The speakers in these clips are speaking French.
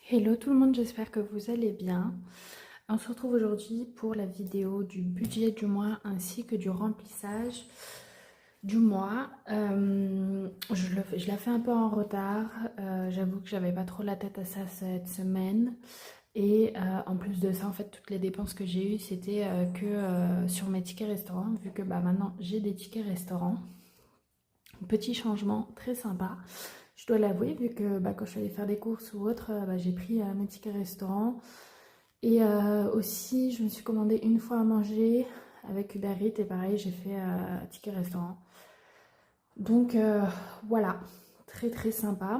Hello tout le monde, j'espère que vous allez bien. On se retrouve aujourd'hui pour la vidéo du budget du mois ainsi que du remplissage du mois. Je la fais un peu en retard, j'avoue que j'avais pas trop la tête à ça cette semaine. Et en plus de ça, en fait, toutes les dépenses que j'ai eues, c'était que sur mes tickets restaurants, vu que maintenant j'ai des tickets restaurants. Petit changement très sympa. Je dois l'avouer, vu que quand je suis allée faire des courses ou autre, j'ai pris mes tickets restaurant. Et aussi, je me suis commandé une fois à manger avec Uber Eats et pareil, j'ai fait ticket restaurant. Donc voilà, très très sympa.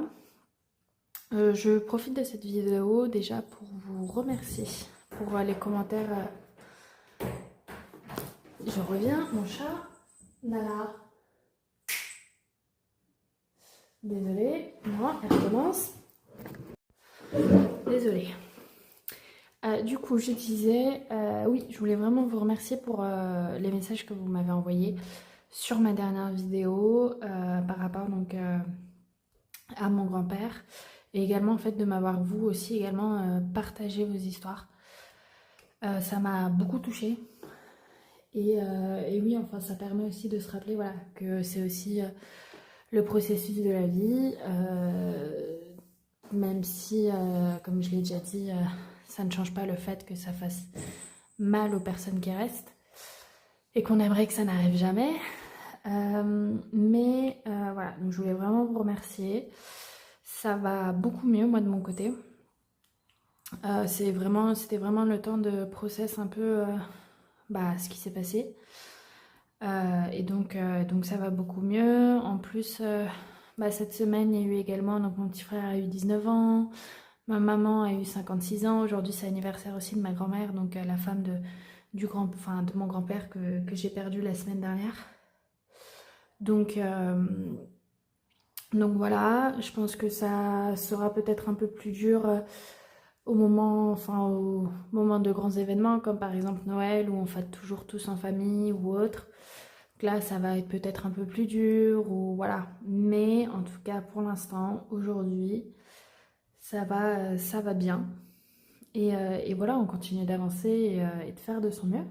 Je profite de cette vidéo déjà pour vous remercier pour les commentaires. Je reviens, mon chat, Nala. Désolée, non, elle recommence. Désolée. Du coup, je disais, oui, je voulais vraiment vous remercier pour les messages que vous m'avez envoyés sur ma dernière vidéo par rapport donc à mon grand-père et également en fait de m'avoir vous aussi également partagé vos histoires. Ça m'a beaucoup touchée et oui, enfin ça permet aussi de se rappeler voilà que c'est aussi le processus de la vie, même si comme je l'ai déjà dit, ça ne change pas le fait que ça fasse mal aux personnes qui restent et qu'on aimerait que ça n'arrive jamais. Mais voilà, donc je voulais vraiment vous remercier. Ça va beaucoup mieux moi de mon côté. C'était vraiment le temps de process un peu ce qui s'est passé. Donc ça va beaucoup mieux. En plus, cette semaine, il y a eu également, donc mon petit frère a eu 19 ans, ma maman a eu 56 ans. Aujourd'hui, c'est l'anniversaire aussi de ma grand-mère, donc la femme de mon grand-père que j'ai perdu la semaine dernière. Donc, donc voilà, je pense que ça sera peut-être un peu plus dur au moment de grands événements, comme par exemple Noël, où on fête toujours tous en famille ou autre. Donc là, ça va être peut-être un peu plus dur, ou voilà. Mais en tout cas, pour l'instant, aujourd'hui, ça va bien. Et voilà, on continue d'avancer et de faire de son mieux.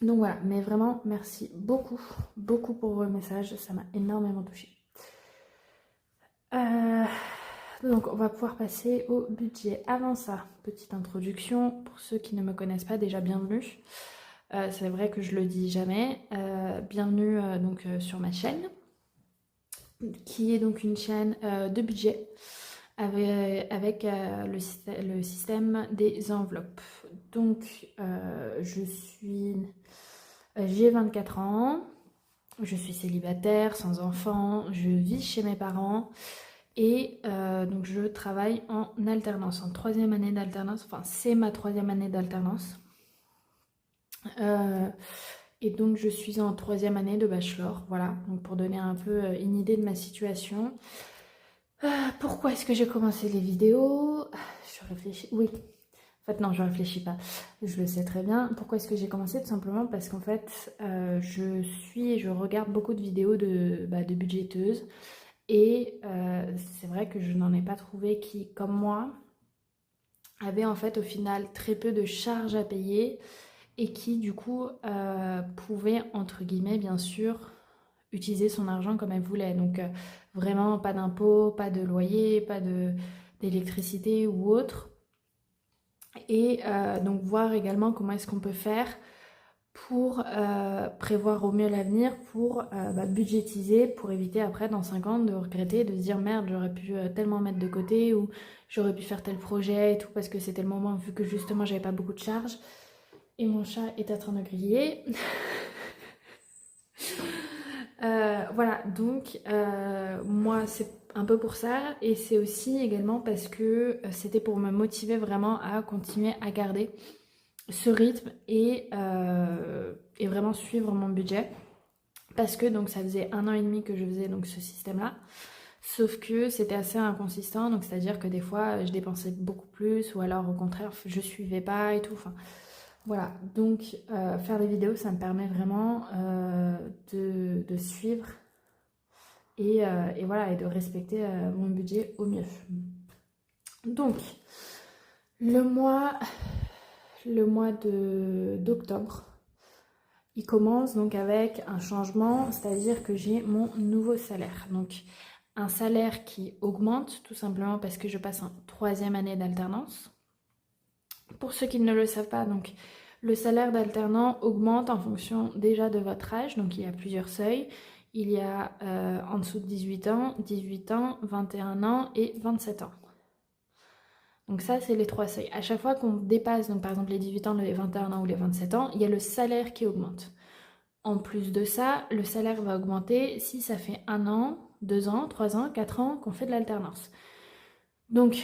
Donc voilà, mais vraiment, merci beaucoup, beaucoup pour vos messages, ça m'a énormément touchée. Donc on va pouvoir passer au budget. Avant ça, petite introduction, pour ceux qui ne me connaissent pas, déjà bienvenue. C'est vrai que je le dis jamais. Bienvenue sur ma chaîne, qui est donc une chaîne de budget avec le système des enveloppes. Donc j'ai 24 ans, je suis célibataire, sans enfant, je vis chez mes parents. Et donc je travaille en alternance, en troisième année d'alternance, enfin c'est ma troisième année d'alternance. Et donc je suis en troisième année de bachelor, voilà, donc pour donner un peu une idée de ma situation. Pourquoi est-ce que j'ai commencé les vidéos? Je réfléchis, oui. En fait non, je réfléchis pas, je le sais très bien. Pourquoi est-ce que j'ai commencé? Tout simplement parce qu'en fait je regarde beaucoup de vidéos de budgéteuses. Et c'est vrai que je n'en ai pas trouvé qui, comme moi, avaient en fait au final très peu de charges à payer et qui du coup pouvaient, entre guillemets bien sûr, utiliser son argent comme elle voulait. Donc vraiment pas d'impôts, pas de loyer, pas d'électricité ou autre. Et donc voir également comment est-ce qu'on peut faire pour prévoir au mieux l'avenir, pour budgétiser, pour éviter après dans 5 ans de regretter, de se dire merde j'aurais pu tellement mettre de côté ou j'aurais pu faire tel projet et tout parce que c'était le moment vu que justement j'avais pas beaucoup de charges. Et mon chat est en train de griller. Voilà, donc moi c'est un peu pour ça et c'est aussi également parce que c'était pour me motiver vraiment à continuer à garder ce rythme et vraiment suivre mon budget. Parce que donc ça faisait 1 an et demi que je faisais donc ce système-là. Sauf que c'était assez inconsistant, donc c'est-à-dire que des fois je dépensais beaucoup plus ou alors au contraire je suivais pas et tout. Enfin voilà, donc faire des vidéos ça me permet vraiment de suivre et voilà et de respecter mon budget au mieux. Donc, le mois d'octobre, il commence donc avec un changement, c'est-à-dire que j'ai mon nouveau salaire. Donc, un salaire qui augmente tout simplement parce que je passe en troisième année d'alternance. Pour ceux qui ne le savent pas, donc le salaire d'alternant augmente en fonction déjà de votre âge. Donc il y a plusieurs seuils. Il y a en dessous de 18 ans, 21 ans et 27 ans. Donc ça, c'est les trois seuils. À chaque fois qu'on dépasse, donc par exemple les 18 ans, les 21 ans ou les 27 ans, il y a le salaire qui augmente. En plus de ça, le salaire va augmenter si ça fait 1 an, 2 ans, 3 ans, 4 ans qu'on fait de l'alternance. Donc,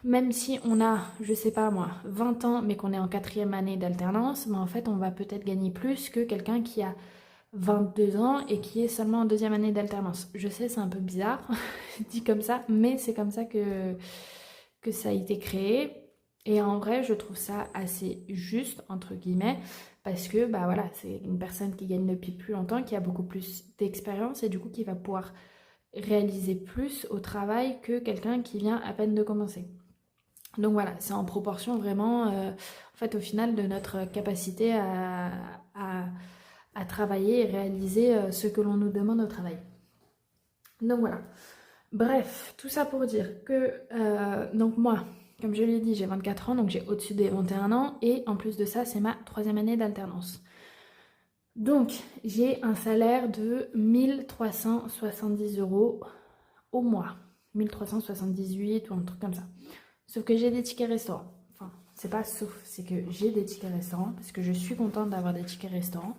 même si on a, je sais pas moi, 20 ans, mais qu'on est en quatrième année d'alternance, en fait, on va peut-être gagner plus que quelqu'un qui a 22 ans et qui est seulement en deuxième année d'alternance. Je sais, c'est un peu bizarre, dit comme ça, mais c'est comme ça que ça a été créé. Et en vrai, je trouve ça assez juste, entre guillemets, parce que bah voilà, c'est une personne qui gagne depuis plus longtemps, qui a beaucoup plus d'expérience et du coup qui va pouvoir réaliser plus au travail que quelqu'un qui vient à peine de commencer. Donc voilà, c'est en proportion vraiment, en fait, au final, de notre capacité à travailler et réaliser ce que l'on nous demande au travail. Donc voilà. Bref, tout ça pour dire que, donc moi, comme je l'ai dit, j'ai 24 ans, donc j'ai au-dessus des 21 ans, et en plus de ça, c'est ma troisième année d'alternance. Donc, j'ai un salaire de 1370 € au mois. 1378 ou un truc comme ça. Sauf que j'ai des tickets restaurants. Enfin, c'est pas sauf, c'est que j'ai des tickets restaurants parce que je suis contente d'avoir des tickets restaurants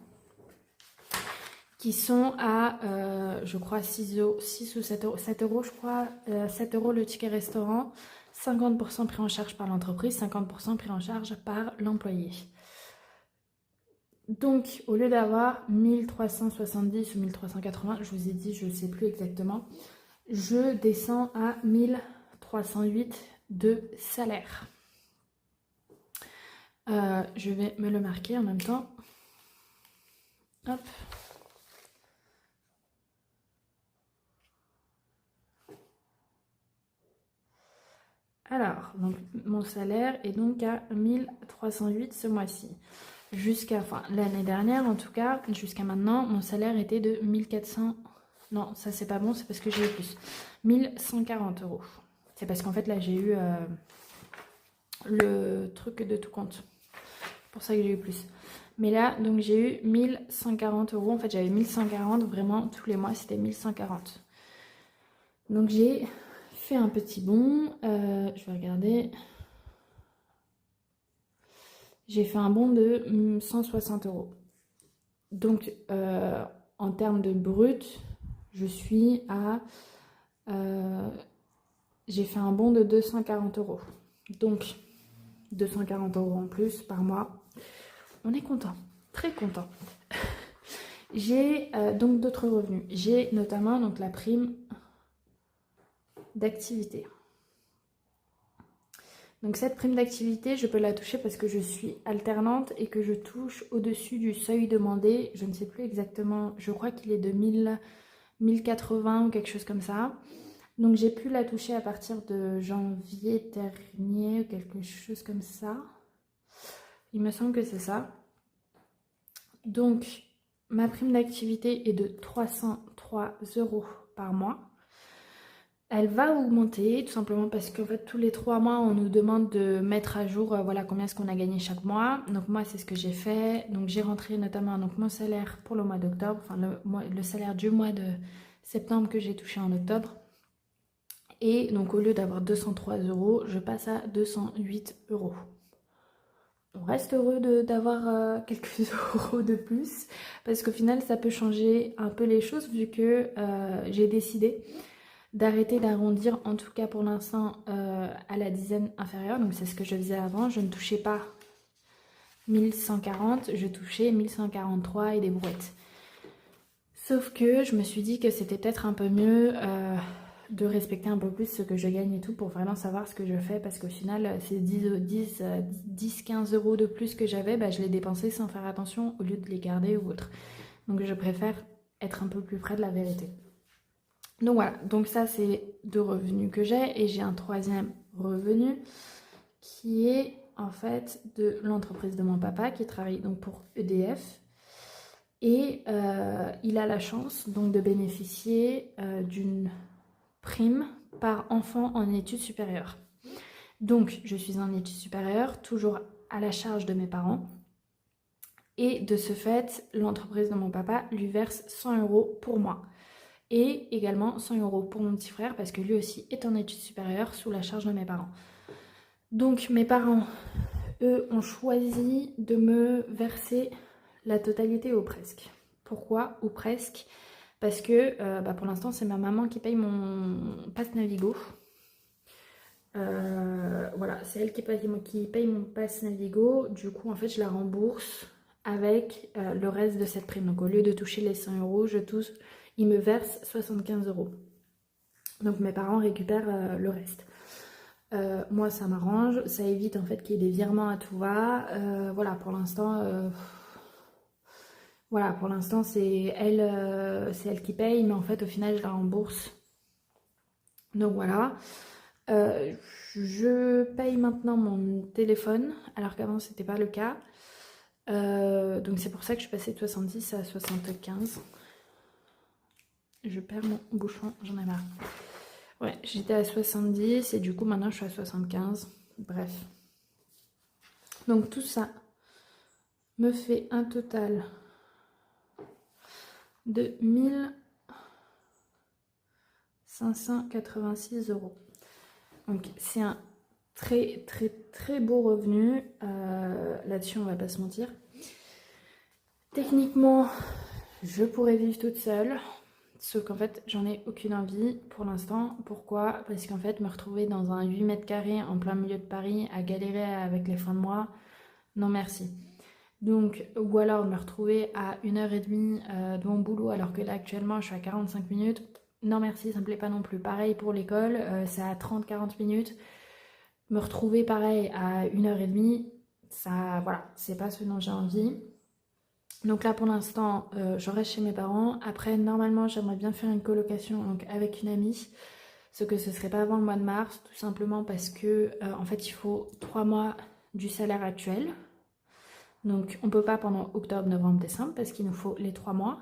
qui sont à, je crois, 6 ou 7 euros, 7 euros, je crois, 7 euros le ticket restaurant, 50% pris en charge par l'entreprise, 50% pris en charge par l'employé. Donc, au lieu d'avoir 1370 ou 1380, je vous ai dit, je ne sais plus exactement, je descends à 1308 de salaire. Je vais me le marquer en même temps. Hop. Alors, donc, mon salaire est donc à 1308 ce mois-ci. Jusqu'à, enfin, l'année dernière en tout cas, jusqu'à maintenant, mon salaire était de 1400. Non, ça c'est pas bon, c'est parce que j'ai eu plus. 1140 €. C'est parce qu'en fait là j'ai eu le truc de tout compte. C'est pour ça que j'ai eu plus. Mais là, donc j'ai eu 1140 €. En fait, j'avais 1140 vraiment tous les mois, c'était 1140. Donc j'ai fait un petit bond. Je vais regarder. J'ai fait un bond de 160 €. Donc en termes de brut, je suis à... j'ai fait un bond de 240 €. Donc 240 € en plus par mois. On est content, très content. J'ai donc d'autres revenus. J'ai notamment donc la prime d'activité. Donc cette prime d'activité, je peux la toucher parce que je suis alternante et que je touche au-dessus du seuil demandé. Je ne sais plus exactement, je crois qu'il est de 1080 ou quelque chose comme ça. Donc j'ai pu la toucher à partir de janvier dernier ou quelque chose comme ça. Il me semble que c'est ça. Donc ma prime d'activité est de 303 € par mois. Elle va augmenter tout simplement parce qu'en fait tous les 3 mois on nous demande de mettre à jour voilà combien est-ce qu'on a gagné chaque mois. Donc moi c'est ce que j'ai fait. Donc j'ai rentré notamment donc mon salaire pour le mois d'octobre, enfin le salaire du mois de septembre que j'ai touché en octobre. Et donc au lieu d'avoir 203 €, je passe à 208 €. On reste heureux d'avoir quelques euros de plus parce qu'au final ça peut changer un peu les choses vu que j'ai décidé d'arrêter d'arrondir, en tout cas pour l'instant, à la dizaine inférieure. Donc c'est ce que je faisais avant. Je ne touchais pas 1140, je touchais 1143 et des brouettes. Sauf que je me suis dit que c'était peut-être un peu mieux de respecter un peu plus ce que je gagne et tout pour vraiment savoir ce que je fais. Parce qu'au final, ces 10-15 € de plus que j'avais, bah, je les dépensais sans faire attention au lieu de les garder ou autre. Donc je préfère être un peu plus près de la vérité. Donc voilà, donc ça c'est deux revenus que j'ai et j'ai un troisième revenu qui est en fait de l'entreprise de mon papa qui travaille donc pour EDF et il a la chance donc de bénéficier d'une prime par enfant en études supérieures. Donc je suis en études supérieures, toujours à la charge de mes parents et de ce fait l'entreprise de mon papa lui verse 100 € pour moi. Et également 100 € pour mon petit frère parce que lui aussi est en études supérieures sous la charge de mes parents. Donc mes parents, eux, ont choisi de me verser la totalité ou presque. Pourquoi ou presque? Parce que pour l'instant c'est ma maman qui paye mon pass Navigo. Voilà, c'est elle qui paye mon pass Navigo. Du coup en fait je la rembourse avec le reste de cette prime. Donc au lieu de toucher les 100 €, ils me versent 75 €. Donc mes parents récupèrent le reste. Moi ça m'arrange, ça évite en fait qu'il y ait des virements à tout va. Voilà, pour l'instant c'est elle qui paye, mais en fait au final je la rembourse. Donc voilà. Je paye maintenant mon téléphone, alors qu'avant c'était pas le cas. Donc c'est pour ça que je suis passée de 70 à 75. Je perds mon bouchon, j'en ai marre. Ouais, j'étais à 70 et du coup maintenant je suis à 75. Bref. Donc tout ça me fait un total de 1586 €. Donc c'est un très très très beau revenu. Là-dessus on va pas se mentir. Techniquement, je pourrais vivre toute seule. Sauf qu'en fait, j'en ai aucune envie pour l'instant. Pourquoi? Parce qu'en fait, me retrouver dans un 8 mètres carrés en plein milieu de Paris à galérer avec les fins de mois, non merci. Donc, ou alors me retrouver à 1h30 de mon boulot alors que là actuellement je suis à 45 minutes, non merci, ça me plaît pas non plus. Pareil pour l'école, c'est à 30-40 minutes. Me retrouver pareil à 1h30, ça, voilà, c'est pas ce dont j'ai envie. Donc là pour l'instant je reste chez mes parents. Après normalement j'aimerais bien faire une colocation donc, avec une amie. Ce que ce serait pas avant le mois de mars, tout simplement parce que en fait il faut 3 mois du salaire actuel. Donc on peut pas pendant octobre, novembre, décembre parce qu'il nous faut les 3 mois.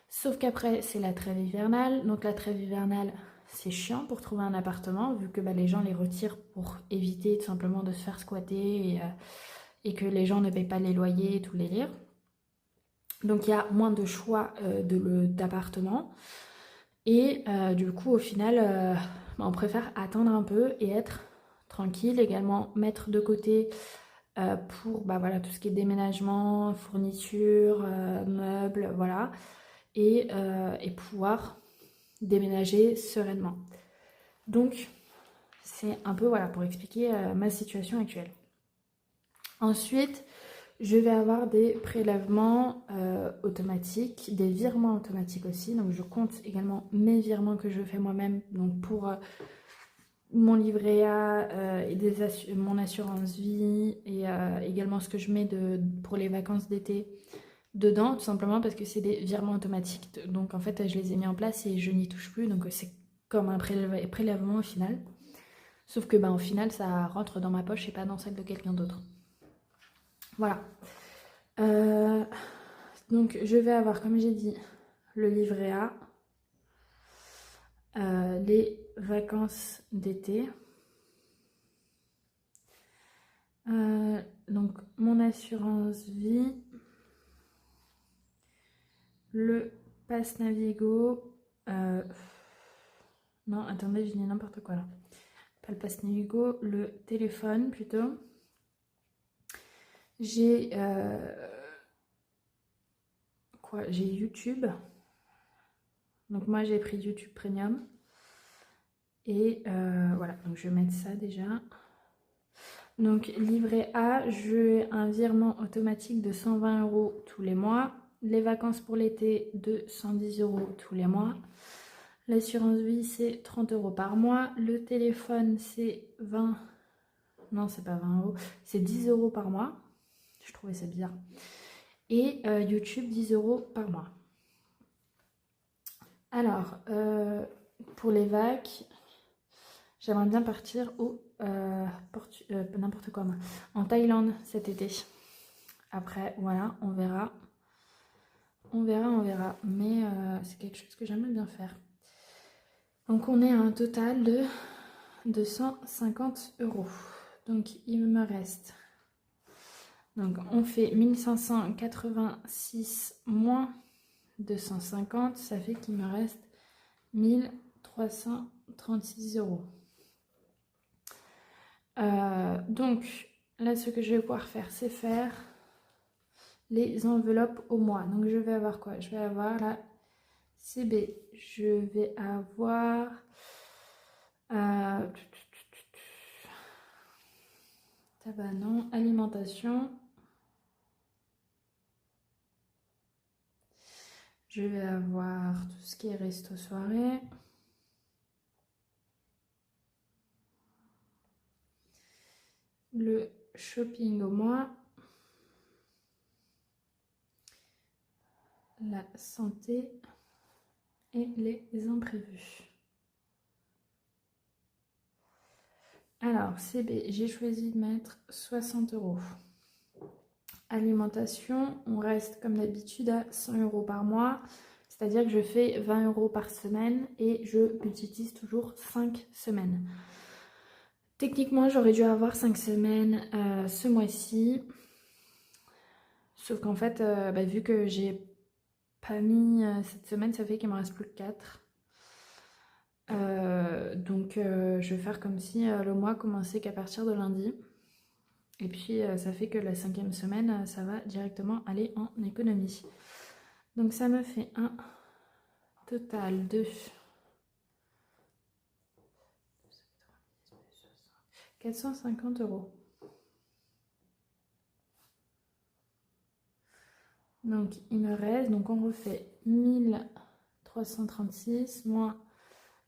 Sauf qu'après c'est la trêve hivernale. Donc la trêve hivernale c'est chiant pour trouver un appartement vu que les gens les retirent pour éviter tout simplement de se faire squatter et que les gens ne payent pas les loyers et tous les lire. Donc il y a moins de choix d'appartements. Et du coup, au final, on préfère attendre un peu et être tranquille. Également, mettre de côté pour voilà, tout ce qui est déménagement, fourniture, meubles, voilà. Et pouvoir déménager sereinement. Donc, c'est un peu voilà, pour expliquer ma situation actuelle. Ensuite, je vais avoir des prélèvements automatiques, des virements automatiques aussi. Donc je compte également mes virements que je fais moi-même. Donc pour mon livret A et mon assurance vie et également ce que je mets pour les vacances d'été dedans. Tout simplement parce que c'est des virements automatiques. Donc en fait je les ai mis en place et je n'y touche plus. Donc c'est comme un prélèvement au final. Sauf que au final ça rentre dans ma poche et pas dans celle de quelqu'un d'autre. Voilà. Donc je vais avoir, comme j'ai dit, le livret A, les vacances d'été, donc mon assurance vie, le pass Navigo, non attendez je dis n'importe quoi là, pas le pass Navigo, le téléphone plutôt. J'ai j'ai YouTube. Donc moi j'ai pris YouTube Premium. Et voilà, donc je vais mettre ça déjà. Donc livret A, j'ai un virement automatique de 120 € tous les mois. Les vacances pour l'été de 110 € tous les mois. L'assurance vie c'est 30 € par mois. Le téléphone c'est 20... Non c'est pas 20 €, c'est 10 € par mois. Je trouvais ça bizarre. Et YouTube 10 € par mois. Alors, pour les vacs, j'aimerais bien partir au n'importe quoi moi, en Thaïlande cet été. Après, voilà, on verra. On verra. Mais c'est quelque chose que j'aimerais bien faire. Donc on est à un total de 250 €. Donc il me reste... Donc on fait 1586 moins 250. Ça fait qu'il me reste 1336 €. Donc là, ce que je vais pouvoir faire, c'est faire les enveloppes au mois. Donc je vais avoir quoi? Je vais avoir la CB. Je vais avoir... tabac non, alimentation. Je vais avoir tout ce qui est resto soirée. Le shopping au mois. La santé et les imprévus. Alors, CB, j'ai choisi de mettre 60 €. Alimentation, on reste comme d'habitude à 100 € par mois. C'est-à-dire que je fais 20 € par semaine et je budgétise toujours 5 semaines. Techniquement, j'aurais dû avoir 5 semaines ce mois-ci. Sauf qu'en fait, vu que j'ai pas mis cette semaine, ça fait qu'il me reste plus que 4. Donc je vais faire comme si le mois commençait qu'à partir de lundi. Et puis ça fait que la 5e semaine, ça va directement aller en économie. Donc ça me fait un total de 450 €. Donc il me reste, donc on refait 1336 moins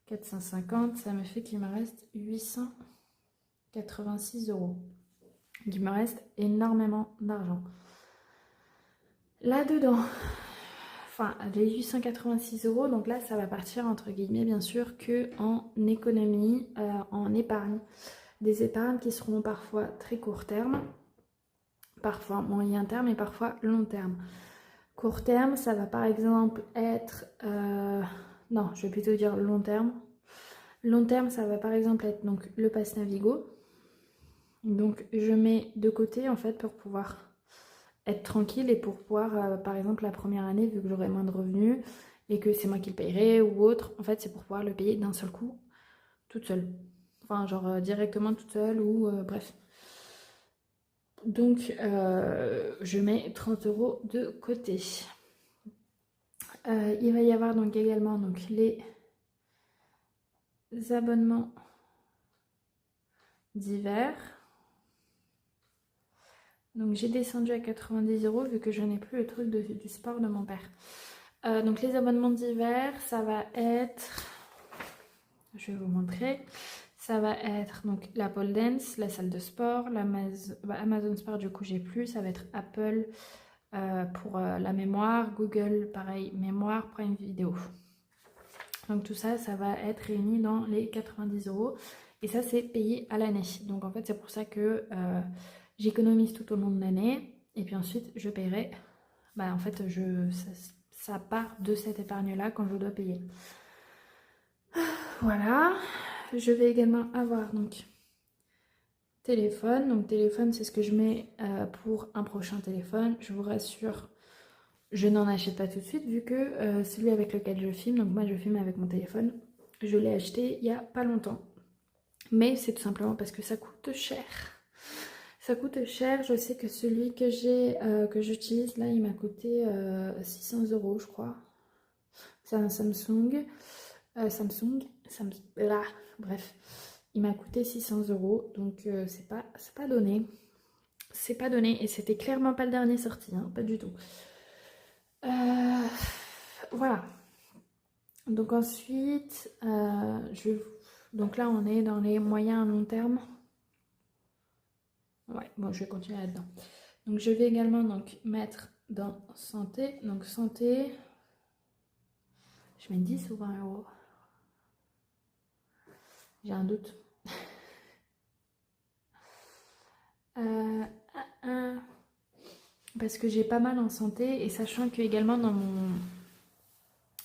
450, ça me fait qu'il me reste 886 €. Il me reste énormément d'argent. Là-dedans, enfin les 886 €, donc là ça va partir entre guillemets bien sûr que en économie, en épargne. Des épargnes qui seront parfois très court terme, parfois moyen terme et parfois long terme. Court terme, ça va par exemple être... non, je vais plutôt dire long terme. Long terme, ça va par exemple être donc, le pass Navigo. Donc je mets de côté en fait pour pouvoir être tranquille et pour pouvoir, par exemple la première année, vu que j'aurai moins de revenus et que c'est moi qui le payerai ou autre, en fait c'est pour pouvoir le payer d'un seul coup, toute seule. Enfin genre directement toute seule ou bref. Donc je mets 30 € de côté. Il va y avoir donc également donc, les abonnements divers. Donc j'ai descendu à 90 € vu que je n'ai plus le truc du sport de mon père. Donc les abonnements divers, ça va être... Je vais vous montrer. Ça va être donc la pole dance, la salle de sport, Amazon Sport du coup j'ai plus. Ça va être Apple pour la mémoire, Google pareil, mémoire, Prime Vidéo. Donc tout ça, ça va être réuni dans les 90 €. Et ça, c'est payé à l'année. Donc en fait, c'est pour ça que j'économise tout au long de l'année. Et puis ensuite, je paierai. En fait, ça part de cette épargne-là quand je dois payer. Voilà. Je vais également avoir donc téléphone. Donc téléphone, c'est ce que je mets pour un prochain téléphone. Je vous rassure, je n'en achète pas tout de suite vu que celui avec lequel je filme, donc moi je filme avec mon téléphone, je l'ai acheté il y a pas longtemps. Mais c'est tout simplement parce que ça coûte cher. Ça coûte cher, je sais que celui que j'ai, que j'utilise là, il m'a coûté 600 € je crois. C'est un Samsung. Là, bref. Il m'a coûté 600 €, donc c'est pas donné. C'est pas donné et c'était clairement pas le dernier sorti, hein, pas du tout. Voilà. Donc ensuite, donc là on est dans les moyens à long terme. Ouais, bon, je vais continuer là-dedans. Donc je vais également donc mettre dans santé. Donc santé, je mets 10 ou 20 €. J'ai un doute. Parce que j'ai pas mal en santé et sachant que également dans mon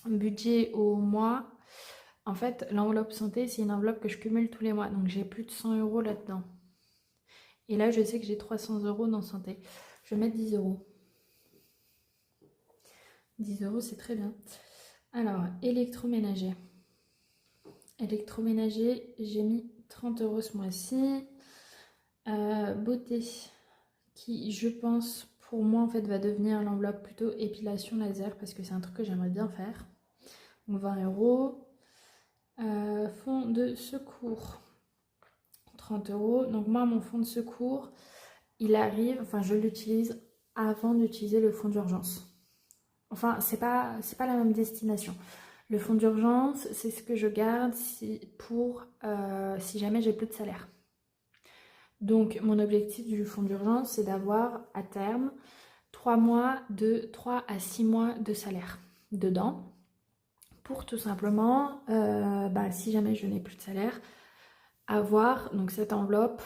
budget au mois, en fait, l'enveloppe santé, c'est une enveloppe que je cumule tous les mois. Donc j'ai plus de 100 euros là-dedans. Et là, je sais que j'ai 300 euros dans santé. Je vais mettre 10 euros. 10 euros, c'est très bien. Alors, électroménager. Électroménager, j'ai mis 30 euros ce mois-ci. Beauté, qui, je pense, pour moi, en fait, va devenir l'enveloppe plutôt épilation laser parce que c'est un truc que j'aimerais bien faire. Donc 20 euros. Fonds de secours, 30 euros. Donc moi, mon fonds de secours, il arrive, enfin je l'utilise avant d'utiliser le fonds d'urgence. Enfin, c'est pas la même destination. Le fonds d'urgence, c'est ce que je garde si jamais j'ai plus de salaire. Donc mon objectif du fonds d'urgence, c'est d'avoir à terme 3 à 6 mois de salaire dedans. Pour tout simplement, si jamais je n'ai plus de salaire, avoir donc cette enveloppe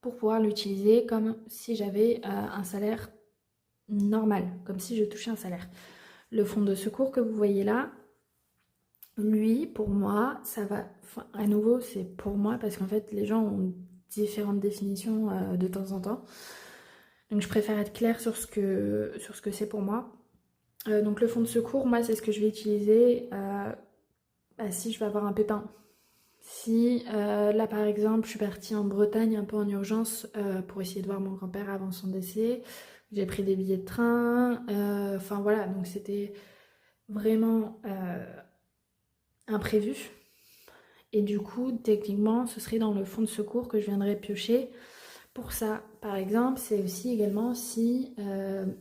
pour pouvoir l'utiliser comme si j'avais un salaire normal, comme si je touchais un salaire. Le fonds de secours que vous voyez là, lui, pour moi, ça va... Enfin, à nouveau, c'est pour moi parce qu'en fait, les gens ont différentes définitions de temps en temps. Donc, je préfère être claire sur ce que c'est pour moi. Donc, le fonds de secours, moi, c'est ce que je vais utiliser si je vais avoir un pépin. Si là par exemple je suis partie en Bretagne un peu en urgence pour essayer de voir mon grand-père avant son décès, j'ai pris des billets de train, enfin voilà, donc c'était vraiment imprévu. Et du coup, techniquement, ce serait dans le fonds de secours que je viendrais piocher. Pour ça, par exemple, c'est aussi également si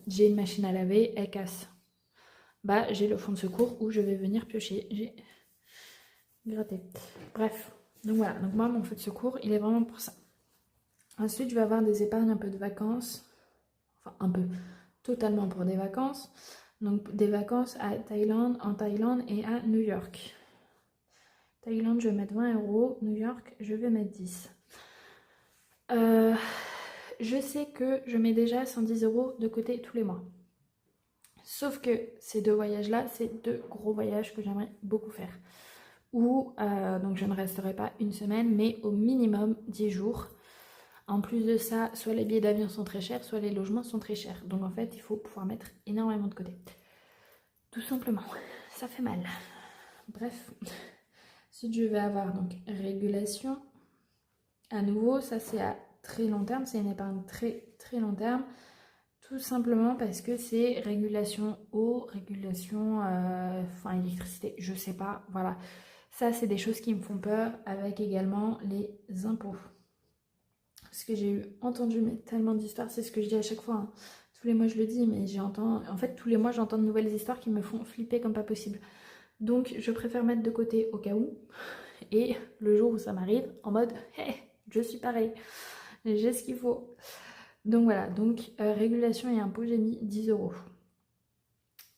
j'ai une machine à laver, elle casse. Bah, j'ai le fonds de secours où je vais venir piocher. J'ai gratté. Bref. Donc voilà, donc moi mon feu de secours il est vraiment pour ça. Ensuite je vais avoir des épargnes un peu de vacances, enfin un peu, totalement pour des vacances. Donc des vacances en Thaïlande et à New York. Thaïlande je vais mettre 20 euros, New York je vais mettre 10. Je sais que je mets déjà 110 euros de côté tous les mois. Sauf que ces deux voyages là, c'est deux gros voyages que j'aimerais beaucoup faire. Où donc je ne resterai pas une semaine, mais au minimum 10 jours. En plus de ça, soit les billets d'avion sont très chers, soit les logements sont très chers. Donc en fait, il faut pouvoir mettre énormément de côté. Tout simplement. Ça fait mal. Bref. Ensuite, je vais avoir donc régulation. À nouveau, ça c'est à très long terme. C'est une épargne très très long terme. Tout simplement parce que c'est régulation eau, régulation électricité, je sais pas, voilà. Ça, c'est des choses qui me font peur, avec également les impôts. Parce que j'ai entendu tellement d'histoires, c'est ce que je dis à chaque fois, hein. Tous les mois je le dis, mais en fait tous les mois j'entends de nouvelles histoires qui me font flipper comme pas possible. Donc je préfère mettre de côté au cas où, et le jour où ça m'arrive, en mode hey, je suis pareil, j'ai ce qu'il faut. Donc voilà, donc régulation et impôts, j'ai mis 10 euros.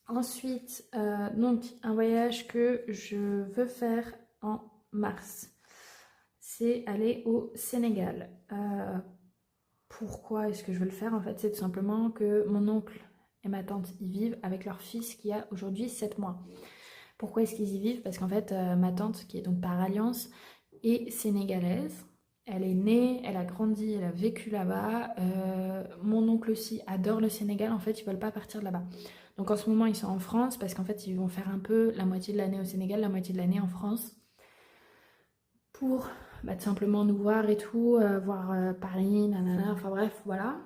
Ensuite, donc un voyage que je veux faire en mars, c'est aller au Sénégal. Pourquoi est-ce que je veux le faire? En fait, c'est tout simplement que mon oncle et ma tante y vivent avec leur fils qui a aujourd'hui 7 mois. Pourquoi est-ce qu'ils y vivent? Parce qu'en fait, ma tante, qui est donc par alliance, est sénégalaise. Elle est née, elle a grandi, elle a vécu là-bas. Mon oncle aussi adore le Sénégal. En fait, ils veulent pas partir de là-bas. Donc en ce moment, ils sont en France parce qu'en fait, ils vont faire un peu la moitié de l'année au Sénégal, la moitié de l'année en France. Pour tout simplement nous voir et tout, voir Paris, nanana, enfin bref, voilà.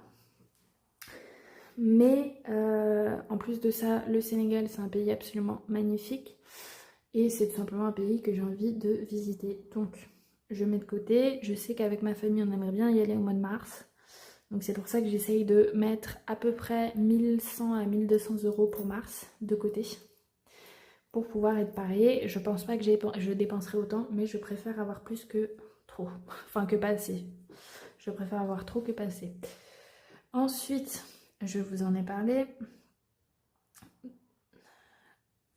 Mais en plus de ça, le Sénégal, c'est un pays absolument magnifique. Et c'est tout simplement un pays que j'ai envie de visiter. Donc, je mets de côté. Je sais qu'avec ma famille, on aimerait bien y aller au mois de mars. Donc, c'est pour ça que j'essaye de mettre à peu près 1100 à 1200 euros pour mars de côté. Pour pouvoir être pariée. Je pense pas que je dépenserai autant, mais je préfère avoir plus que trop. Enfin, que pas assez. Je préfère avoir trop que pas assez. Ensuite, je vous en ai parlé.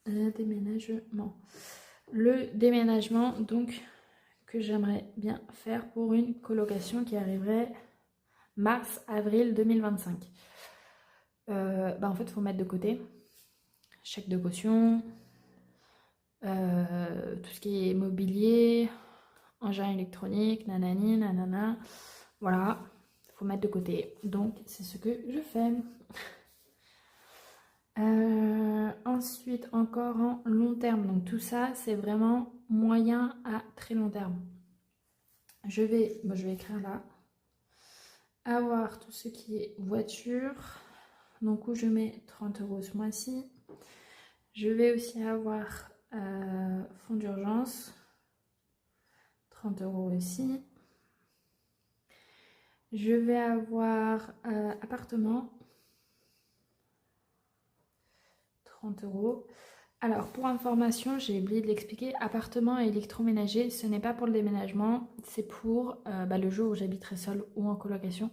Déménagement. Le déménagement, donc, que j'aimerais bien faire pour une colocation qui arriverait mars-avril 2025. En fait, il faut mettre de côté chèque de caution, tout ce qui est mobilier, engin électronique, nanani, nanana. Voilà, il faut mettre de côté. Donc, c'est ce que je fais. Ensuite, encore en long terme. Donc, tout ça, c'est vraiment moyen à très long terme. Je vais écrire là. Avoir tout ce qui est voiture. Donc, où je mets 30 € ce mois-ci. Je vais aussi avoir fonds d'urgence. 30 € aussi. Je vais avoir appartement. 30 €. Alors, pour information, j'ai oublié de l'expliquer, appartement et électroménager, ce n'est pas pour le déménagement, c'est pour le jour où j'habiterai seule ou en colocation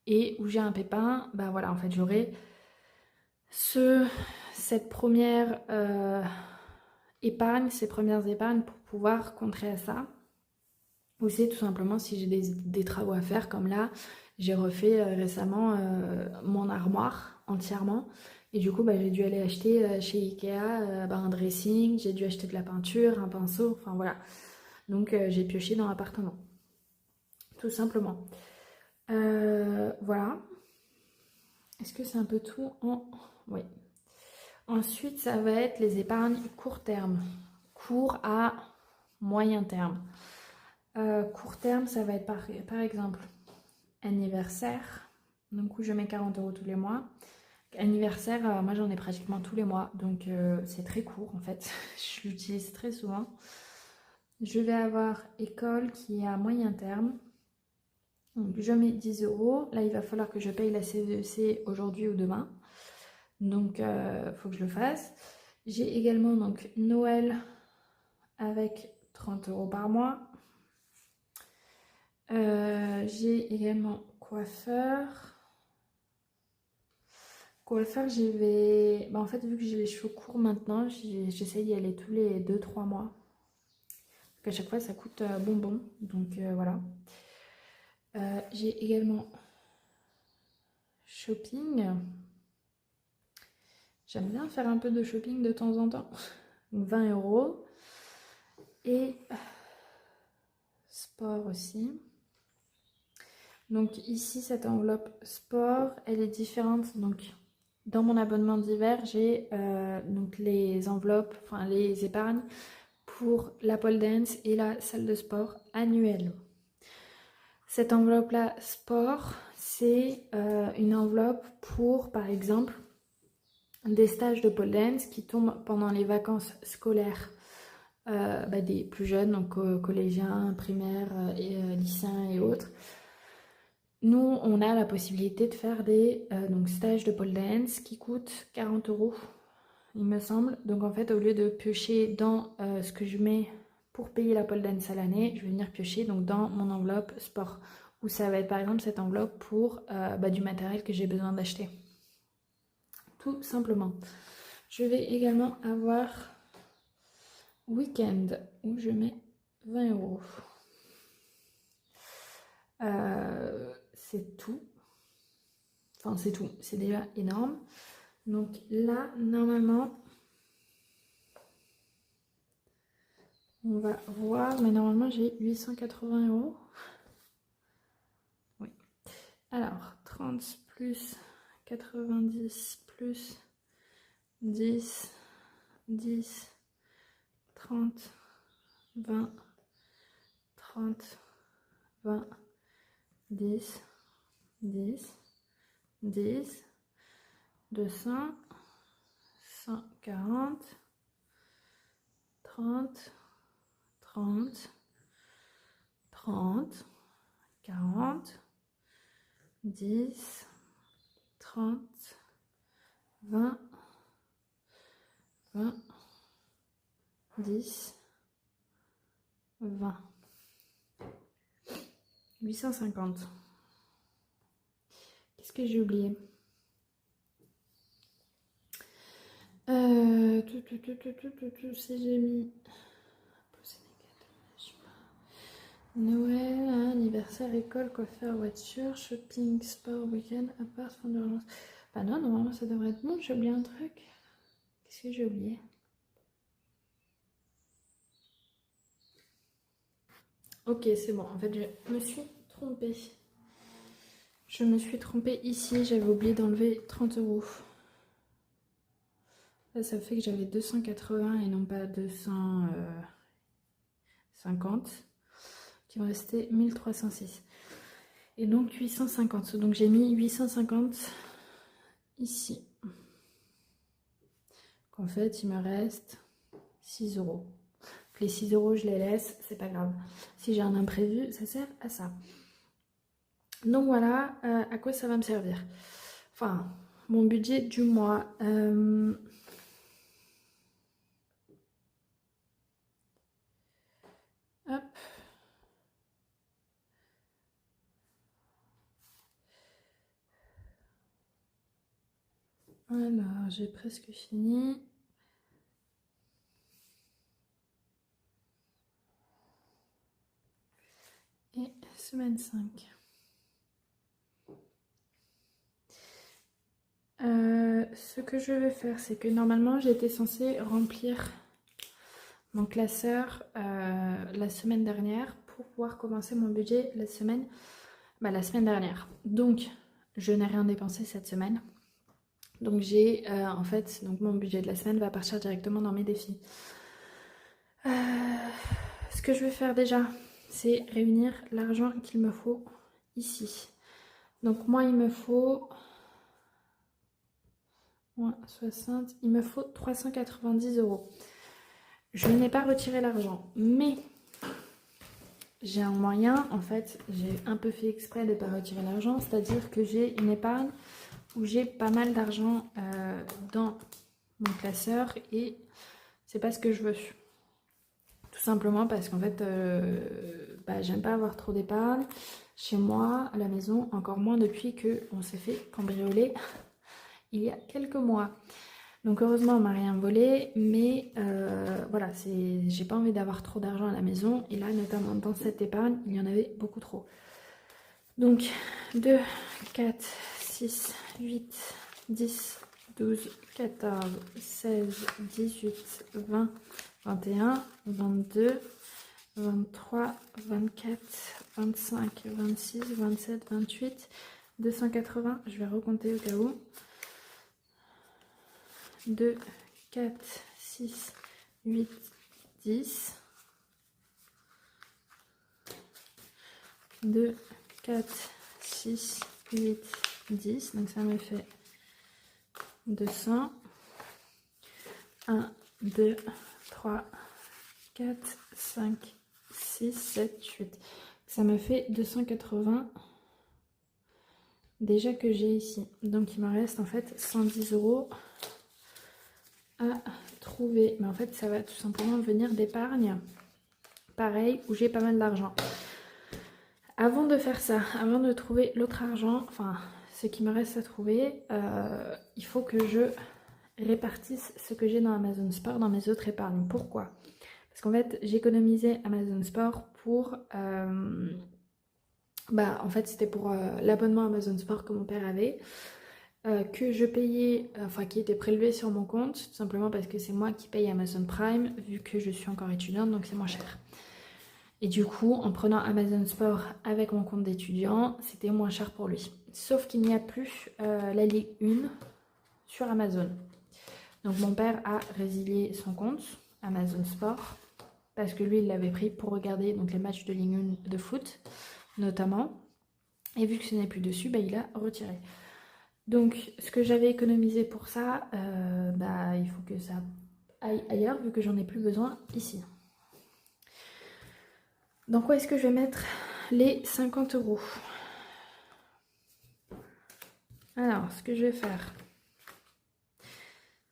et où j'ai un pépin, voilà, en fait, j'aurai cette première épargne, ces premières épargnes pour pouvoir contrer à ça. Ou c'est tout simplement si j'ai des travaux à faire, comme là, j'ai refait récemment mon armoire entièrement. Et du coup, j'ai dû aller acheter chez Ikea un dressing, j'ai dû acheter de la peinture, un pinceau, enfin voilà. Donc j'ai pioché dans l'appartement. Tout simplement. Voilà. Est-ce que c'est un peu tout en... Oui. Ensuite, ça va être les épargnes court terme. Court à moyen terme. Court terme, ça va être par exemple anniversaire. Donc où je mets 40 € tous les mois. Anniversaire, moi j'en ai pratiquement tous les mois, donc c'est très court en fait, je l'utilise très souvent. Je vais avoir école qui est à moyen terme, donc je mets 10 €. Là il va falloir que je paye la CVEC aujourd'hui ou demain, donc faut que je le fasse. J'ai également donc Noël avec 30 € par mois. J'ai également coiffeur. Coiffeur, j'y vais... en fait, vu que j'ai les cheveux courts maintenant, j'essaye d'y aller tous les 2-3 mois. Parce qu'à chaque fois, ça coûte bonbon. Donc, voilà. J'ai également shopping. J'aime bien faire un peu de shopping de temps en temps. Donc, 20 €. Et sport aussi. Donc, ici, cette enveloppe sport, elle est différente. Donc, dans mon abonnement d'hiver, j'ai donc les enveloppes, enfin les épargnes pour la pole dance et la salle de sport annuelle. Cette enveloppe-là sport, c'est une enveloppe pour, par exemple, des stages de pole dance qui tombent pendant les vacances scolaires des plus jeunes, donc collégiens, primaires, lycéens et autres. Nous, on a la possibilité de faire des stages de pole dance qui coûtent 40 €, il me semble. Donc en fait, au lieu de piocher dans ce que je mets pour payer la pole dance à l'année, je vais venir piocher donc dans mon enveloppe sport. Où ça va être par exemple cette enveloppe pour du matériel que j'ai besoin d'acheter. Tout simplement. Je vais également avoir week-end où je mets 20 €. C'est tout. Enfin, c'est tout. C'est déjà énorme. Donc là, normalement, on va voir. Mais normalement, j'ai 880 €. Oui. Alors, 30 plus 90 plus 10, 10, 30, 20, 30, 20, 10, 10, 10, 200, 140, 30, 30, 30, 40, 10, 30, 20, 20, 10, 20. 850. Qu'est-ce que j'ai oublié? Si j'ai mis... Noël, anniversaire, école, coiffeur, voiture, shopping, sport, week-end, appart, fonds d'urgence. Bah non, normalement ça devrait être bon, j'ai oublié un truc. Qu'est-ce que j'ai oublié? Ok, c'est bon, en fait je me suis trompée. Je me suis trompée ici, j'avais oublié d'enlever 30 euros. Là, ça fait que j'avais 280 et non pas 250. Qui me restait 1306. Et donc 850. Donc j'ai mis 850 ici. En fait, il me reste 6 euros. Les 6 euros, je les laisse, c'est pas grave. Si j'ai un imprévu, ça sert à ça. Donc voilà à quoi ça va me servir. Enfin, mon budget du mois. Hop. Alors, j'ai presque fini. Et semaine 5. Ce que je vais faire, c'est que normalement j'étais censée remplir mon classeur la semaine dernière pour pouvoir commencer mon budget la semaine dernière. Donc je n'ai rien dépensé cette semaine. Donc j'ai en fait donc mon budget de la semaine va partir directement dans mes défis. Ce que je vais faire déjà, c'est réunir l'argent qu'il me faut ici. Donc moi il me faut 60, il me faut 390 euros. Je n'ai pas retiré l'argent, mais j'ai un moyen, en fait, j'ai un peu fait exprès de ne pas retirer l'argent, c'est-à-dire que j'ai une épargne où j'ai pas mal d'argent dans mon classeur et c'est pas ce que je veux. Tout simplement parce qu'en fait, j'aime pas avoir trop d'épargne chez moi, à la maison, encore moins depuis qu'on s'est fait cambrioler il y a quelques mois. Donc heureusement on m'a rien volé, mais voilà, j'ai pas envie d'avoir trop d'argent à la maison. Et là, notamment dans cette épargne, il y en avait beaucoup trop. Donc 2, 4, 6, 8, 10, 12, 14, 16, 18, 20, 21, 22, 23, 24, 25, 26, 27, 28, 280. Je vais recompter au cas où. 2, 4, 6, 8, 10. 2, 4, 6, 8, 10. Donc ça me fait 200. 1, 2, 3, 4, 5, 6, 7, 8. Ça me fait 280 déjà que j'ai ici. Donc il me reste en fait 110 euros à trouver. Mais en fait, ça va tout simplement venir d'épargne. Pareil, où j'ai pas mal d'argent. Avant de faire ça, avant de trouver l'autre argent, enfin, ce qui me reste à trouver, il faut que je répartisse ce que j'ai dans Amazon Sport dans mes autres épargnes. Pourquoi? Parce qu'en fait, j'économisais Amazon Sport pour... en fait, c'était pour l'abonnement Amazon Sport que mon père avait. Que je payais, enfin qui était prélevé sur mon compte, tout simplement parce que c'est moi qui paye Amazon Prime, vu que je suis encore étudiante, donc c'est moins cher. Et du coup, en prenant Amazon Sport avec mon compte d'étudiant, c'était moins cher pour lui. Sauf qu'il n'y a plus la Ligue 1 sur Amazon. Donc mon père a résilié son compte Amazon Sport, parce que lui, il l'avait pris pour regarder donc, les matchs de Ligue 1 de foot, notamment. Et vu que ce n'est plus dessus, il a retiré. Donc, ce que j'avais économisé pour ça, il faut que ça aille ailleurs, vu que j'en ai plus besoin ici. Dans quoi est-ce que je vais mettre les 50 euros? Alors, ce que je vais faire,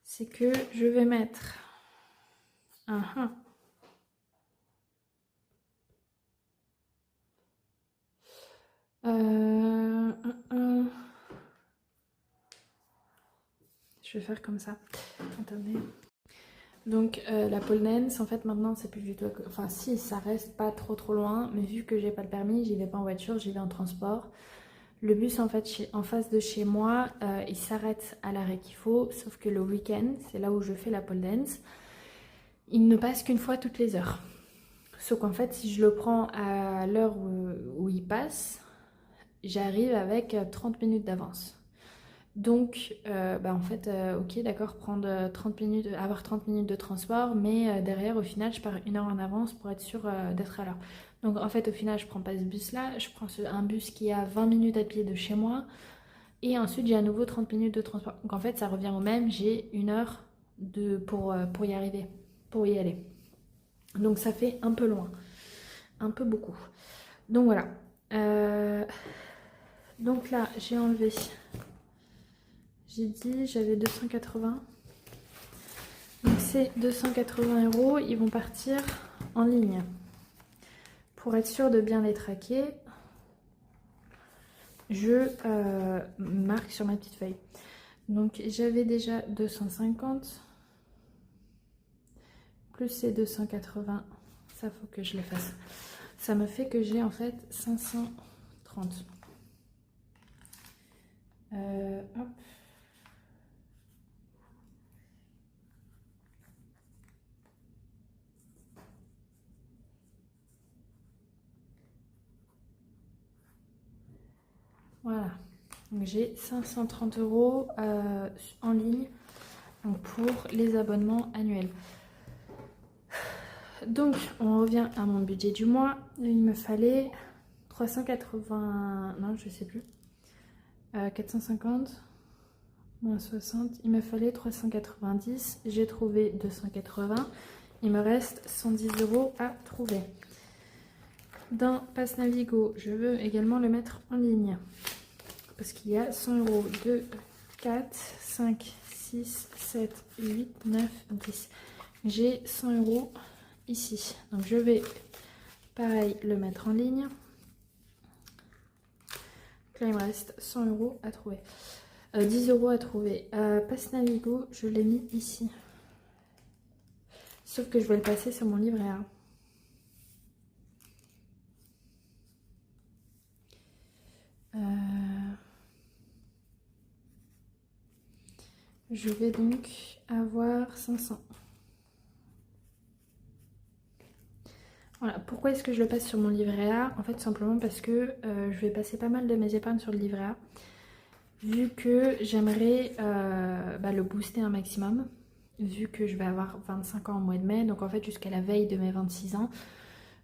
c'est que je vais mettre... Je vais faire comme ça. Attendez. Donc la pole dance, en fait maintenant c'est plus du tout... Enfin si, ça reste pas trop loin, mais vu que j'ai pas le permis, j'y vais pas en voiture, j'y vais en transport. Le bus en fait en face de chez moi, il s'arrête à l'arrêt qu'il faut, sauf que le week-end, c'est là où je fais la pole dance, il ne passe qu'une fois toutes les heures. Sauf qu'en fait si je le prends à l'heure où il passe, j'arrive avec 30 minutes d'avance. Donc, en fait, ok, d'accord, prendre 30 minutes, avoir 30 minutes de transport, mais derrière, au final, je pars 1 heure en avance pour être sûre d'être à l'heure. Donc, en fait, au final, je prends pas ce bus-là, je prends un bus qui est à 20 minutes à pied de chez moi, et ensuite, j'ai à nouveau 30 minutes de transport. Donc, en fait, ça revient au même, j'ai 1 heure pour y arriver, pour y aller. Donc, ça fait un peu loin, un peu beaucoup. Donc, voilà. Donc là, j'ai enlevé... J'ai dit j'avais 280. Donc ces 280 €, ils vont partir en ligne. Pour être sûr de bien les traquer, je marque sur ma petite feuille. Donc j'avais déjà 250 plus ces 280. Ça faut que je les fasse. Ça me fait que j'ai en fait 530. Hop. Voilà, donc j'ai 530 € en ligne donc pour les abonnements annuels. Donc on revient à mon budget du mois. Il me fallait 380, non je sais plus, 450 moins 60, il me fallait 390, j'ai trouvé 280, il me reste 110 € à trouver. Dans Pass Navigo, je veux également le mettre en ligne. Parce qu'il y a 100 €, 2, 4, 5, 6, 7, 8, 9, 10. J'ai 100 € ici. Donc je vais, pareil, le mettre en ligne. Là, il me reste 100 € à trouver. 10 € à trouver. Pass Navigo, je l'ai mis ici. Sauf que je vais le passer sur mon livret A. Je vais donc avoir 500. Voilà, pourquoi est-ce que je le passe sur mon livret A? En fait, simplement parce que je vais passer pas mal de mes épargnes sur le livret A. Vu que j'aimerais le booster un maximum. Vu que je vais avoir 25 ans au mois de mai. Donc en fait, jusqu'à la veille de mes 26 ans,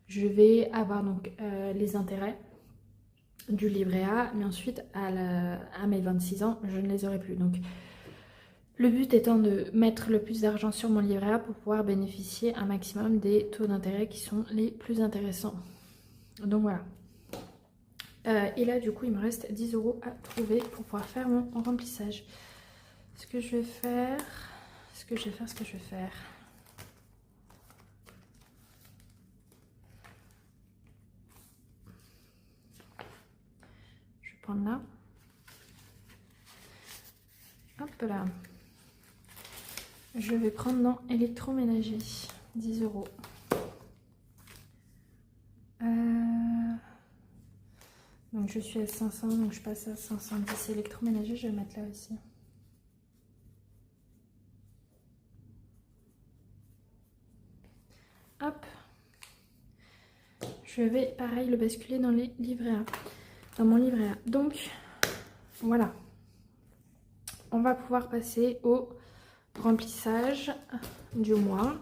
je vais avoir donc les intérêts du livret A. Mais ensuite, à mes 26 ans, je ne les aurai plus. Donc le but étant de mettre le plus d'argent sur mon livret A pour pouvoir bénéficier un maximum des taux d'intérêt qui sont les plus intéressants. Donc voilà. Et là du coup il me reste 10 € à trouver pour pouvoir faire mon remplissage. Ce que je vais faire, je vais prendre là. Hop là. Je vais prendre dans électroménager, 10 €. Donc je suis à 500, donc je passe à 510 électroménager, je vais mettre là aussi. Hop. Je vais pareil le basculer dans les livrets A, dans mon livret A. Donc voilà. On va pouvoir passer au remplissage du mois.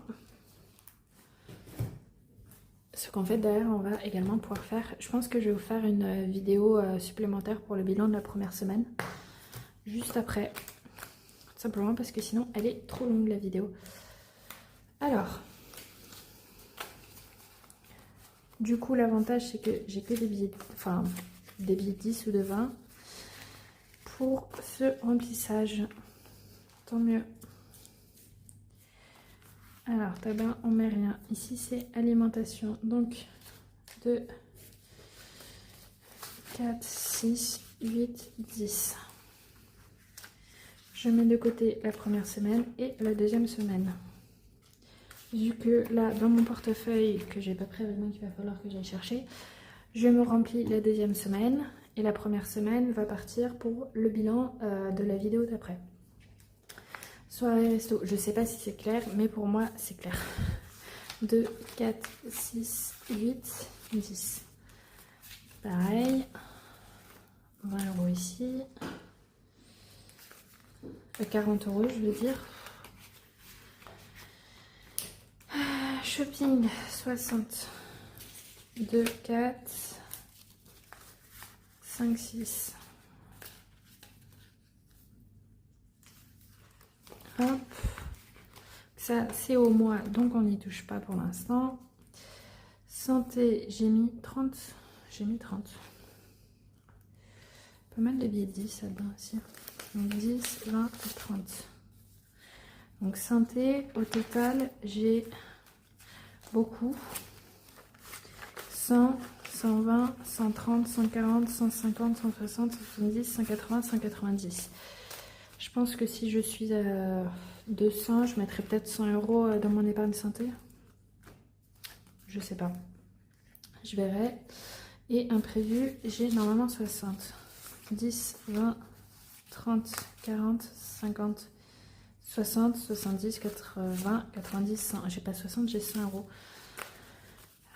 Ce qu'en fait derrière on va également pouvoir faire, je pense que je vais vous faire une vidéo supplémentaire pour le bilan de la première semaine. Juste après. Tout simplement parce que sinon elle est trop longue la vidéo. Alors. Du coup l'avantage c'est que j'ai que des billets, enfin des billets de 10 ou de 20 pour ce remplissage. Tant mieux. Alors, tabac, on met rien. Ici, c'est alimentation. Donc, 2, 4, 6, 8, 10. Je mets de côté la première semaine et la deuxième semaine. vu que là, dans mon portefeuille que j'ai pas pris avec moi, qu'il va falloir que j'aille chercher, je me remplis la deuxième semaine et la première semaine va partir pour le bilan de la vidéo d'après. Soirée resto, je sais pas si c'est clair, mais pour moi c'est clair. 2, 4, 6, 8, 10. Pareil. 20 € ici. 40 € je veux dire. Shopping 60. 2, 4, 5, 6. Hop. Ça c'est au mois, donc on n'y touche pas pour l'instant. Santé, j'ai mis 30. J'ai mis 30. Pas mal de billets de 10 là-dedans aussi. Donc 10, 20 et 30. Donc santé, au total, j'ai beaucoup. 100, 120, 130, 140, 150, 160, 170, 180, 190. Je pense que si je suis à 200, je mettrais peut-être 100 € dans mon épargne santé. Je sais pas. Je verrai. Et imprévu, j'ai normalement 60. 10, 20, 30, 40, 50, 60, 70, 80, 90, 100. J'ai pas 60, j'ai 100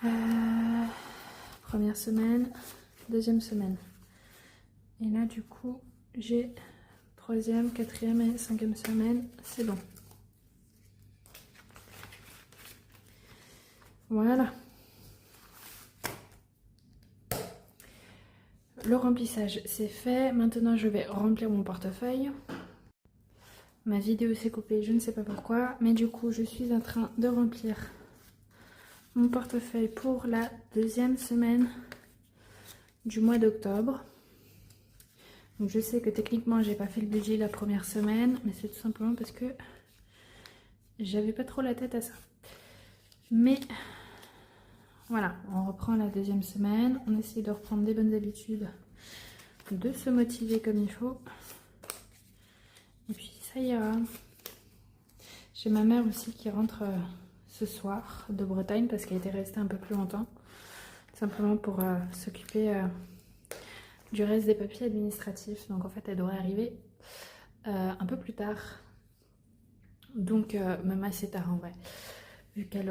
€. Première semaine, deuxième semaine. Et là, du coup, j'ai troisième, quatrième et cinquième semaine. C'est bon. Voilà. Le remplissage, c'est fait. Maintenant, je vais remplir mon portefeuille. Ma vidéo s'est coupée, je ne sais pas pourquoi. Mais du coup, je suis en train de remplir mon portefeuille pour la deuxième semaine du mois d'octobre. Donc je sais que techniquement j'ai pas fait le budget la première semaine, mais c'est tout simplement parce que j'avais pas trop la tête à ça. Mais voilà, on reprend la deuxième semaine, on essaie de reprendre des bonnes habitudes, de se motiver comme il faut. Et puis ça ira. J'ai ma mère aussi qui rentre ce soir de Bretagne parce qu'elle était restée un peu plus longtemps. Simplement pour s'occuper du reste des papiers administratifs. Donc en fait elle devrait arriver un peu plus tard. Donc même assez tard en vrai. Vu qu'elle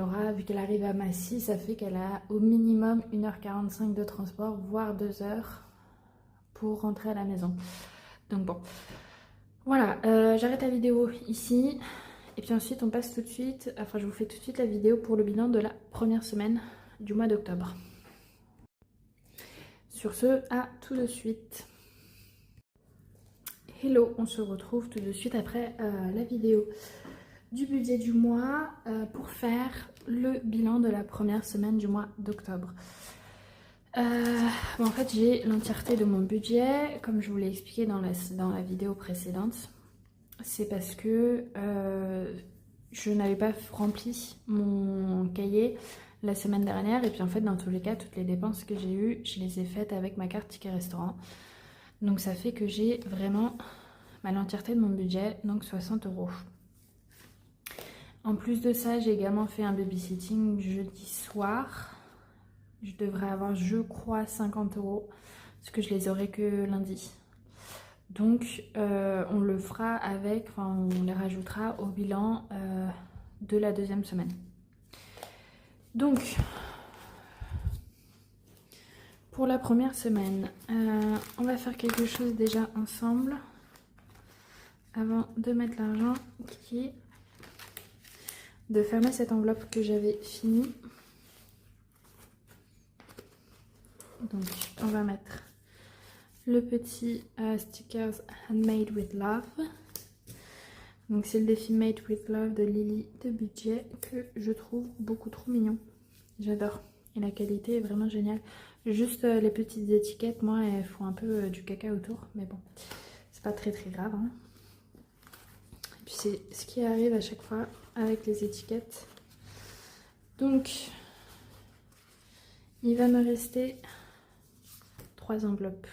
arrive à Massy, ça fait qu'elle a au minimum 1h45 de transport, voire 2 heures pour rentrer à la maison. Donc bon. Voilà, j'arrête la vidéo ici. Et puis ensuite on passe tout de suite, enfin je vous fais tout de suite la vidéo pour le bilan de la première semaine du mois d'octobre. Sur ce, à tout de suite. Hello, on se retrouve tout de suite après la vidéo du budget du mois pour faire le bilan de la première semaine du mois d'octobre. Bon, en fait j'ai l'entièreté de mon budget, comme je vous l'ai expliqué dans la vidéo précédente. C'est parce que je n'avais pas rempli mon cahier la semaine dernière. Et puis en fait, dans tous les cas, toutes les dépenses que j'ai eues, je les ai faites avec ma carte ticket restaurant. Donc ça fait que j'ai vraiment l'entièreté de mon budget, donc 60 €. En plus de ça, j'ai également fait un babysitting jeudi soir. Je devrais avoir, je crois, 50 €, parce que je les aurai que lundi. Donc on le fera avec, enfin on les rajoutera au bilan de la deuxième semaine. Donc pour la première semaine, on va faire quelque chose déjà ensemble avant de mettre l'argent, qui est de fermer cette enveloppe que j'avais finie. Donc on va mettre le petit stickers Handmade with Love. Donc c'est le défi Made with Love de Lily de Budget que je trouve beaucoup trop mignon. J'adore. Et la qualité est vraiment géniale. Juste les petites étiquettes, moi, elles font un peu du caca autour. Mais bon, c'est pas très grave. Hein. Et puis c'est ce qui arrive à chaque fois avec les étiquettes. Donc, il va me rester 3 enveloppes.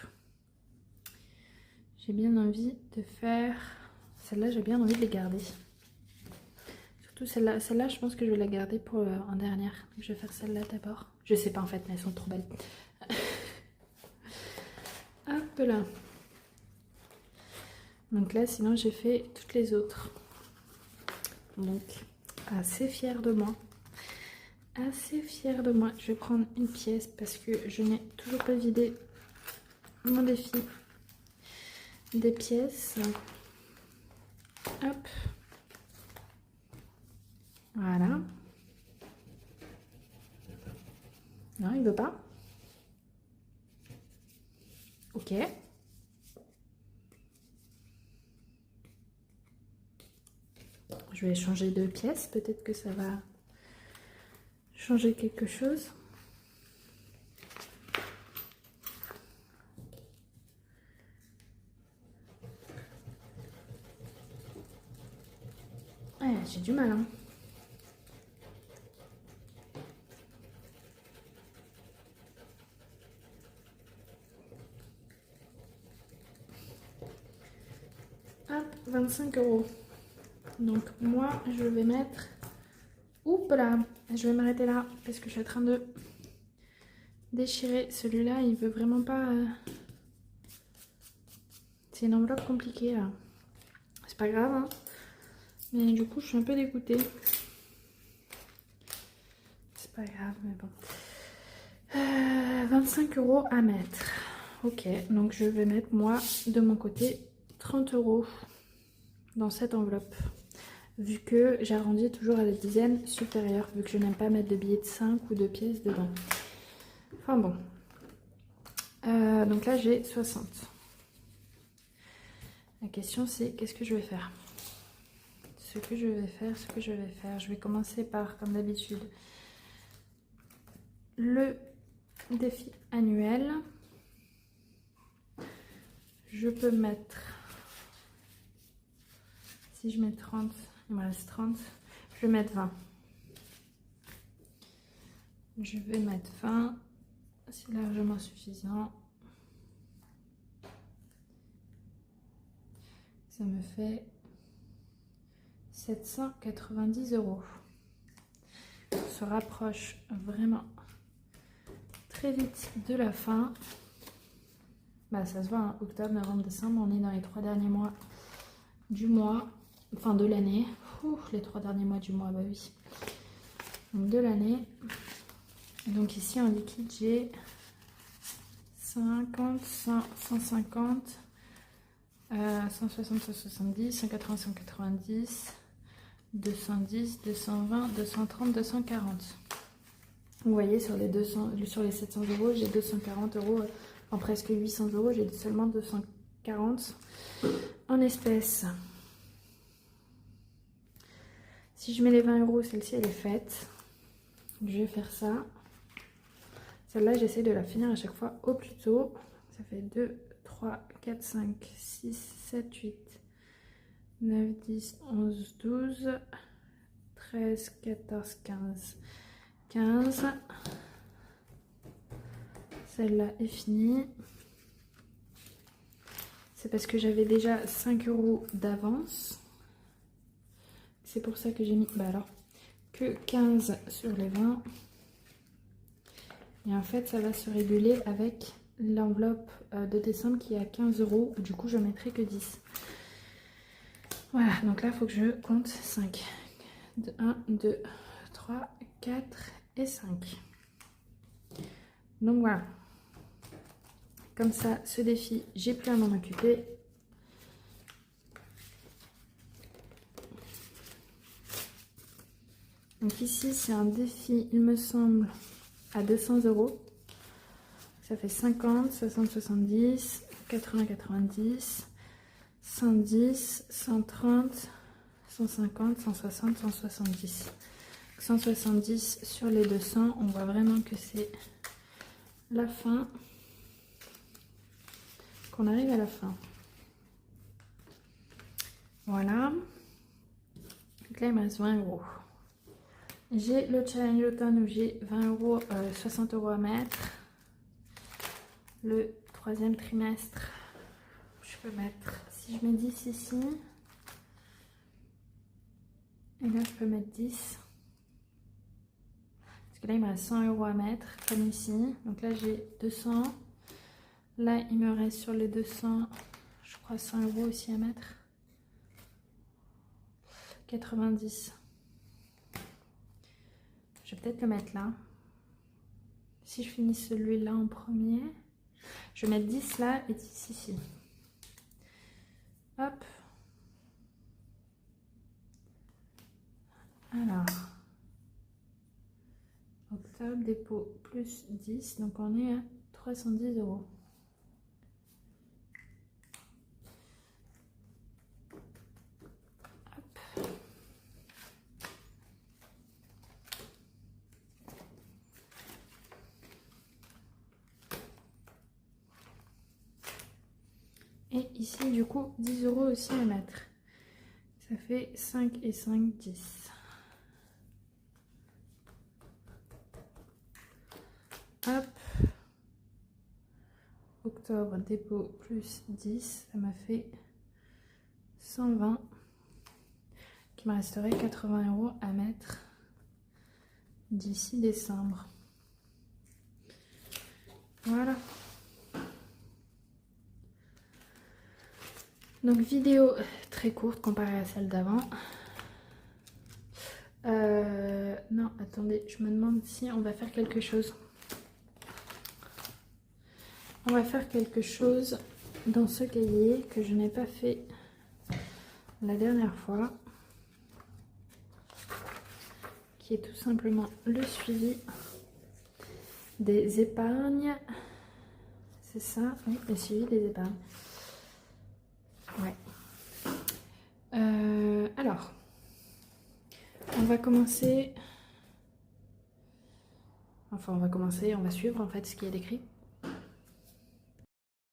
J'ai bien envie de faire... Celle-là, j'ai bien envie de les garder. Surtout celle-là. Celle-là, je pense que je vais la garder pour en dernière. Donc, je vais faire celle-là d'abord. Je sais pas en fait, mais elles sont trop belles. Hop là. Donc là, sinon, j'ai fait toutes les autres. Donc, assez fière de moi. Assez fière de moi. Je vais prendre une pièce parce que je n'ai toujours pas vidé mon défi des pièces. Hop. Voilà. Non, il veut pas. Ok. Je vais changer de pièce. Peut-être que ça va changer quelque chose. Ouais, j'ai du mal, hein. Hop, 25 €. Donc moi, je vais mettre... Oups là, je vais m'arrêter là parce que je suis en train de déchirer. Celui-là, il veut vraiment pas... C'est une enveloppe compliquée là. C'est pas grave, hein. Mais du coup, je suis un peu dégoûtée. C'est pas grave, mais bon. 25 € à mettre. Ok, donc je vais mettre moi de mon côté 30 € dans cette enveloppe. Vu que j'arrondis toujours à la dizaine supérieure, vu que je n'aime pas mettre de billets de 5 ou de pièces dedans. Enfin bon. Donc là j'ai 60. La question c'est qu'est-ce que je vais faire? Ce que je vais faire, je vais commencer par, comme d'habitude, le défi annuel. Je peux mettre, si je mets 30, il me reste 30, je vais mettre 20. Je vais mettre 20, c'est largement suffisant. Ça me fait 790 €. On se rapproche vraiment très vite de la fin. Bah, ça se voit, hein, octobre, novembre, décembre, on est dans les 3 derniers mois du mois, enfin de l'année. Les 3 derniers mois du mois, bah oui. Donc de l'année. Donc ici en liquide, j'ai 50, 100, 150, 160, 170, 180, 190, 210, 220, 230, 240. Vous voyez, sur les 700 €, j'ai 240 €, en presque 800 €, j'ai seulement 240 en espèces. Si je mets les 20 €, celle-ci elle est faite. Je vais faire ça. Celle-là, j'essaie de la finir à chaque fois au plus tôt. Ça fait 2, 3, 4, 5, 6, 7, 8, 9, 10, 11, 12, 13, 14, 15, 15. Celle-là est finie. C'est parce que j'avais déjà 5 € d'avance. C'est pour ça que j'ai mis que 15 sur les 20. Et en fait, ça va se réguler avec l'enveloppe de décembre qui est à 15 €. Du coup, je mettrai que 10. Voilà, donc là, il faut que je compte 5. 1, 2, 3, 4 et 5. Donc voilà. Comme ça, ce défi, j'ai plus à m'en occuper. Donc ici, c'est un défi, il me semble, à 200 €. Ça fait 50, 60, 70, 80, 90, 110, 130, 150, 160, 170. 170 sur les 200, on voit vraiment que c'est la fin, qu'on arrive à la fin. Voilà. Donc là, il me reste 20 €. J'ai le challenge automne où j'ai 20 €, 60 € à mettre. Le 3e trimestre, je peux mettre, si je mets 10 ici, Et là, je peux mettre 10. Parce que là, il me reste 100 € à mettre, comme ici. Donc là, j'ai 200. Là, il me reste sur les 200, je crois 100 € aussi à mettre. 90. Je vais peut-être le mettre là. Si je finis celui-là en premier, je vais mettre 10 là et 10 ici. Hop. Alors, octobre, dépôt plus 10, donc on est à 310 €. Hop. Et ici, du coup, 10 € aussi à mettre. Ça fait 5 et 5, 10. Hop. Octobre, dépôt plus 10, ça m'a fait 120. Il me resterait 80 € à mettre d'ici décembre. Voilà. Donc vidéo très courte comparée à celle d'avant. Non, attendez, je me demande si on va faire quelque chose. On va faire quelque chose dans ce cahier que je n'ai pas fait la dernière fois. Qui est tout simplement le suivi des épargnes. C'est ça, oui, le suivi des épargnes. Ouais. Alors, on va commencer. Enfin, on va suivre en fait ce qui est écrit.